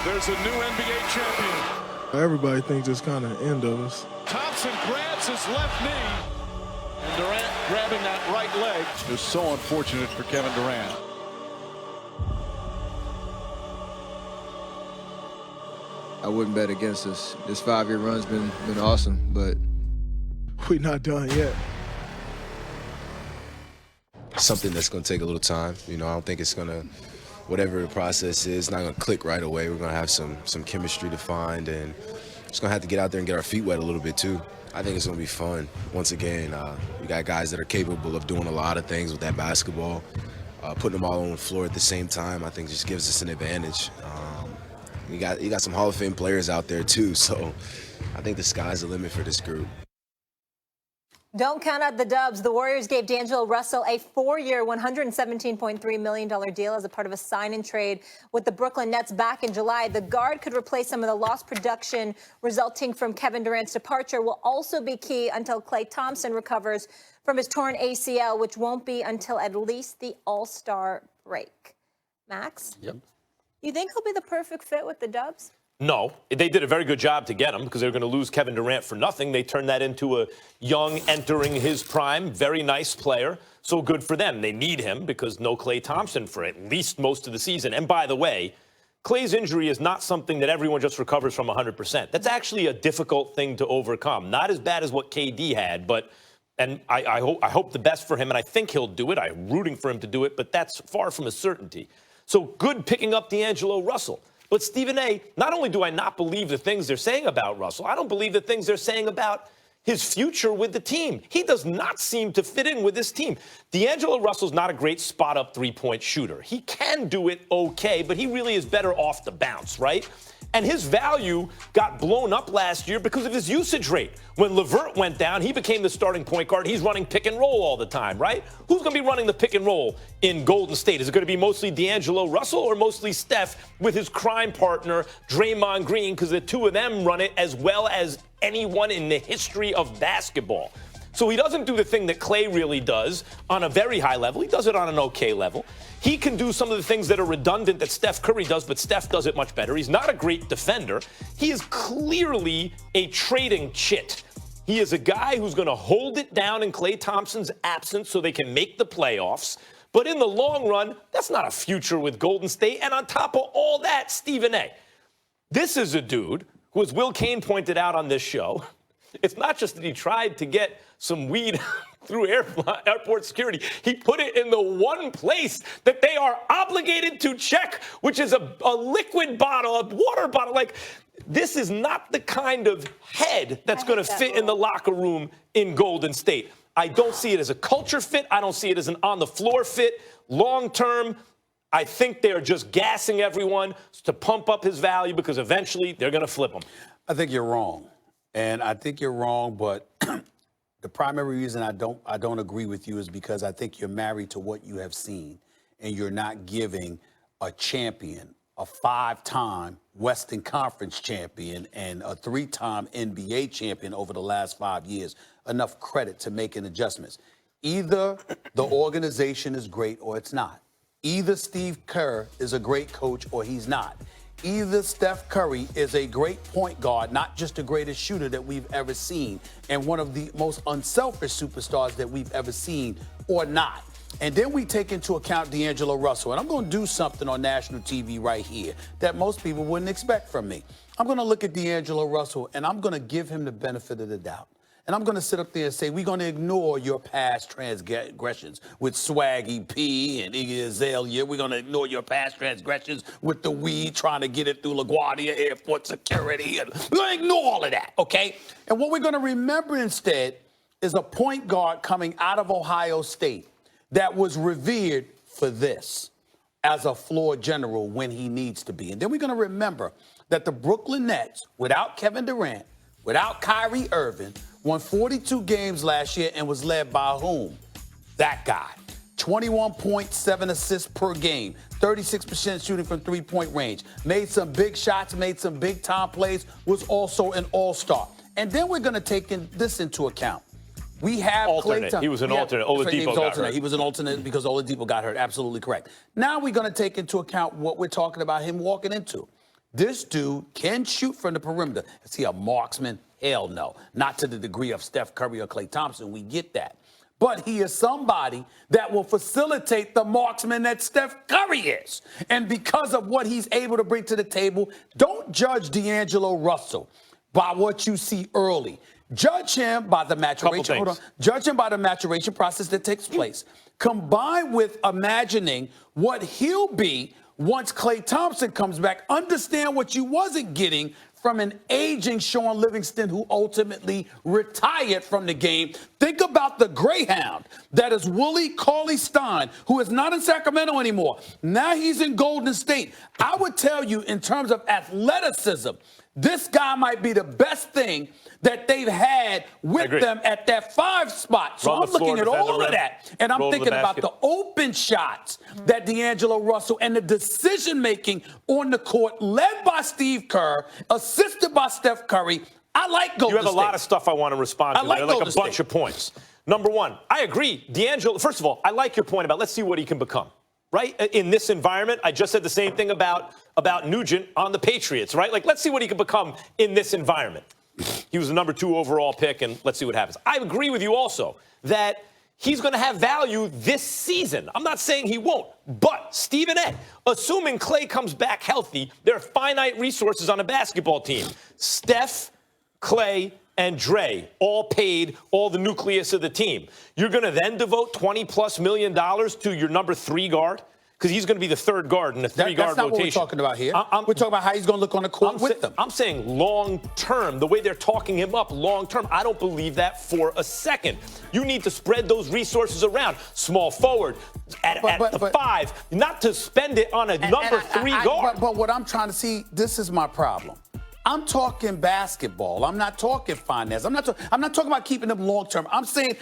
There's a new NBA champion. Everybody thinks it's kind of end of us. Thompson grabs his left knee. And Durant grabbing that right leg. It's so unfortunate for Kevin Durant. I wouldn't bet against us. This 5-year run's been awesome, but We're not done yet. Something that's going to take a little time. I don't think it's going to, whatever the process is, not going to click right away. We're going to have some chemistry to find, and just going to have to get out there and get our feet wet a little bit too. I think it's going to be fun. Once again, we got guys that are capable of doing a lot of things with that basketball. Putting them all on the floor at the same time, I think just gives us an advantage. You got some Hall of Fame players out there too, so I think the sky's the limit for this group. Don't count out the dubs. The Warriors gave D'Angelo Russell a 4-year, $117.3 million deal as a part of a sign-and trade with the Brooklyn Nets back in July. The guard could replace some of the lost production resulting from Kevin Durant's departure. Will also be key until Klay Thompson recovers from his torn ACL, which won't be until at least the All-Star break. Max? Yep. You think he'll be the perfect fit with the dubs? No, they did a very good job to get him because they were going to lose Kevin Durant for nothing. They turned that into a young, entering his prime, very nice player. So good for them. They need him because no Klay Thompson for at least most of the season. And by the way, Klay's injury is not something that everyone just recovers from 100%. That's actually a difficult thing to overcome. Not as bad as what KD had, but and I hope the best for him, and I think he'll do it. I'm rooting for him to do it, but that's far from a certainty. So good picking up D'Angelo Russell. But Stephen A., not only do I not believe the things they're saying about Russell, I don't believe the things they're saying about his future with the team. He does not seem to fit in with this team. D'Angelo Russell's not a great spot-up three-point shooter. He can do it okay, but he really is better off the bounce, right? And his value got blown up last year because of his usage rate. When LeVert went down, he became the starting point guard. He's running pick and roll all the time, right? Who's going to be running the pick and roll in Golden State? Is it going to be mostly D'Angelo Russell or mostly Steph with his crime partner, Draymond Green? Because the two of them run it as well as anyone in the history of basketball. So he doesn't do the thing that Klay really does on a very high level. He does it on an okay level. He can do some of the things that are redundant that Steph Curry does, but Steph does it much better. He's not a great defender. He is clearly a trading chit. He is a guy who's going to hold it down in Klay Thompson's absence so they can make the playoffs. But in the long run, that's not a future with Golden State. And on top of all that, Stephen A., this is a dude who, as Will Cain pointed out on this show, it's not just that he tried to get some weed through airport security. He put it in the one place that they are obligated to check, which is a liquid bottle, a water bottle. Like, this is not the kind of head that's going to fit in the locker room in Golden State. I don't see it as a culture fit. I don't see it as an on-the-floor fit. Long-term, I think they're just gassing everyone to pump up his value because eventually they're going to flip him. I think you're wrong. And I think you're wrong, but the primary reason I don't agree with you is because I think you're married to what you have seen, and you're not giving a champion, a 5-time Western Conference champion and a 3-time NBA champion over the last 5 years enough credit to making adjustments. Either the organization is great or it's not. Either Steve Kerr is a great coach or he's not. Either Steph Curry is a great point guard, not just the greatest shooter that we've ever seen, and one of the most unselfish superstars that we've ever seen, or not. And then we take into account D'Angelo Russell. And I'm going to do something on national TV right here that most people wouldn't expect from me. I'm going to look at D'Angelo Russell, and I'm going to give him the benefit of the doubt. And I'm going to sit up there and say, we're going to ignore your past transgressions with Swaggy P and Iggy Azalea. We're going to ignore your past transgressions with the weed, trying to get it through LaGuardia Airport security. And we're going to ignore all of that, okay? And what we're going to remember instead is a point guard coming out of Ohio State that was revered for this as a floor general when he needs to be. And then we're going to remember that the Brooklyn Nets, without Kevin Durant, without Kyrie Irving, won 42 games last year and was led by whom? That guy. 21.7 assists per game, 36% shooting from three-point range, made some big shots, made some big-time plays, was also an all-star. And then we're going to take this into account. We have alternate. He was an alternate. Oladipo got hurt. He was an alternate because Oladipo got hurt. Absolutely correct. Now we're going to take into account what we're talking about him walking into. This dude can shoot from the perimeter. Is he a marksman? Hell no. Not to the degree of Steph Curry or Klay Thompson. We get that. But he is somebody that will facilitate the marksman that Steph Curry is. And because of what he's able to bring to the table, don't judge D'Angelo Russell by what you see early. Judge him by the maturation. Judge him by the maturation process that takes place. Combined with imagining what he'll be once Klay Thompson comes back. Understand what you wasn't getting from an aging Sean Livingston who ultimately retired from the game. Think about the Greyhound that is Willie Cauley-Stein, who is not in Sacramento anymore. Now he's in Golden State. I would tell you, in terms of athleticism, this guy might be the best thing that they've had with them at that 5 spot. So I'm looking at all of that, and I'm thinking about the open shots that D'Angelo Russell and the decision-making on the court, led by Steve Kerr, assisted by Steph Curry. I like Golden State. You have a lot of stuff I want to respond to. I like a bunch of points. Number one, I agree. D'Angelo, first of all, I like your point about let's see what he can become. Right? In this environment, I just said the same thing about Nugent on the Patriots, right? Like, let's see what he can become in this environment. He was the number 2 overall pick, and let's see what happens. I agree with you also that he's going to have value this season. I'm not saying he won't, but Stephen A., assuming Klay comes back healthy, there are finite resources on a basketball team. Steph, Klay, and Dre, all paid, all the nucleus of the team. You're going to then devote $20+ million to your number 3 guard? Because he's going to be the 3rd guard in a 3-guard rotation. That's not what we're talking about here. We're talking about how he's going to look on the court with them. I'm saying long-term, the way they're talking him up long-term, I don't believe that for a second. You need to spread those resources around. Small forward, at the 5, not to spend it on a number 3 guard. But what I'm trying to see, this is my problem. I'm talking basketball. I'm not talking finance. I'm not talking about keeping them long-term. I'm saying,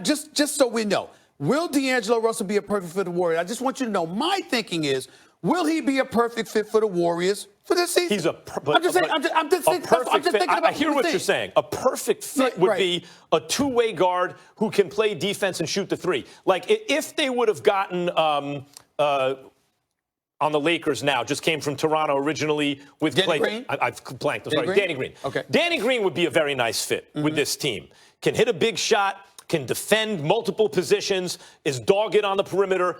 just so we know, will D'Angelo Russell be a perfect fit for the Warriors? I just want you to know, my thinking is, will he be a perfect fit for the Warriors for this season? He's I'm just thinking about I hear what you're saying. A perfect fit would be a 2-way guard who can play defense and shoot the 3. Like, if they would have gotten on the Lakers now, just came from Toronto originally with Danny Klay. Green? I've blanked. Danny Green. Okay. Danny Green would be a very nice fit with this team. Can hit a big shot, can defend multiple positions, is dogged on the perimeter.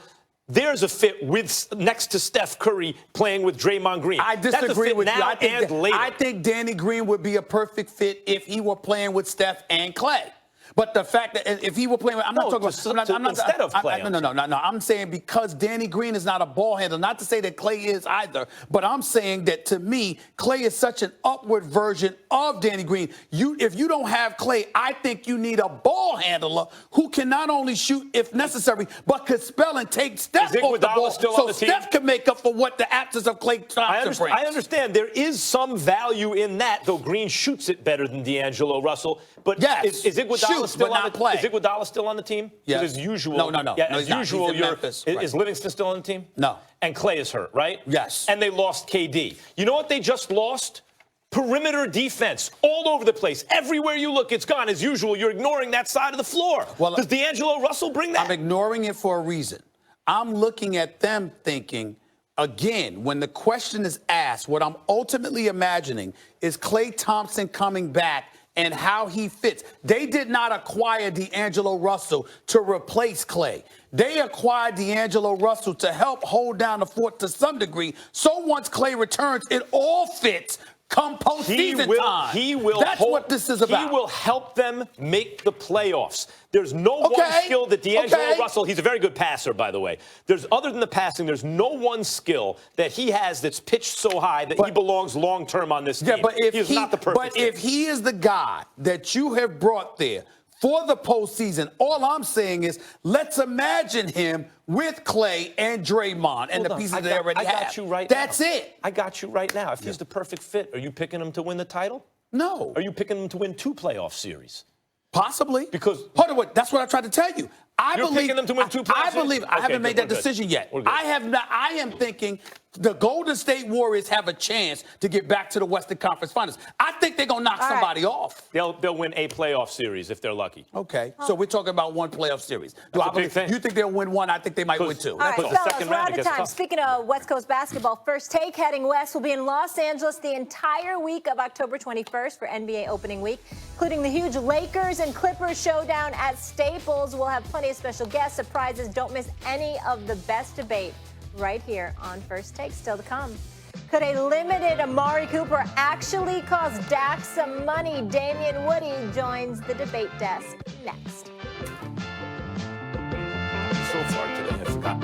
There's a fit next to Steph Curry playing with Draymond Green. I disagree with you. I think Danny Green would be a perfect fit if he were playing with Steph and Klay. But the fact that if he were playing, I'm not talking about instead of Klay. No. I'm saying because Danny Green is not a ball handler. Not to say that Klay is either, but I'm saying that to me, Klay is such an upward version of Danny Green. If you don't have Klay, I think you need a ball handler who can not only shoot if necessary, but could spell and take Steph off the ball, so Steph can make up for what the absence of Klay Thompson brings. I understand there is some value in that, though Green shoots it better than D'Angelo Russell. But yes, is Iguodala still on the team? Yes. As usual. No. Yeah, as usual, is Livingston still on the team? No. And Klay is hurt, right? Yes. And they lost KD. You know what they just lost? Perimeter defense all over the place. Everywhere you look, it's gone. As usual, you're ignoring that side of the floor. Well, does D'Angelo Russell bring that? I'm ignoring it for a reason. I'm looking at them thinking, again, when the question is asked, what I'm ultimately imagining is Klay Thompson coming back and how he fits. They did not acquire D'Angelo Russell to replace Klay. They acquired D'Angelo Russell to help hold down the fort to some degree. So once Klay returns, it all fits come postseason time. That's what this is about. He will help them make the playoffs. There's no one skill that D'Angelo Russell, he's a very good passer, by the way. Other than the passing, there's no one skill that he has that's pitched so high that he belongs long-term on this team. Yeah, but if he is the guy that you have brought there for the postseason, all I'm saying is let's imagine him with Klay and Draymond and the pieces they already have. I got you right That's now. it. I got you right now. If he's the perfect fit, are you picking him to win the title? No. Are you picking him to win 2 playoff series? Possibly. Because hold on, that's what I tried to tell you. You're picking them to win 2 playoff I believe series? I haven't Okay, made good, that we're good. decision yet. We're good. I have not. I am thinking the Golden State Warriors have a chance to get back to the Western Conference Finals. I think they're gonna knock All right. somebody off. They'll win a playoff series if they're lucky. Okay, so we're talking about one playoff series. Do That's I a big believe thing. you think they'll win one? I think they might win two. All right, Because the fellas, second we're round, out it of gets time. tough. Speaking of West Coast basketball, First Take heading west will be in Los Angeles the entire week of October 21st for NBA opening week, including the huge Lakers and Clippers showdown at Staples. We'll have plenty of special guests, surprises. Don't miss any of the best debate right here on First Take. Still to come. Could a limited Amari Cooper actually cost Dak some money? Damian Woody joins the debate desk next. So far today, I forgot.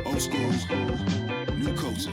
Old school, new culture.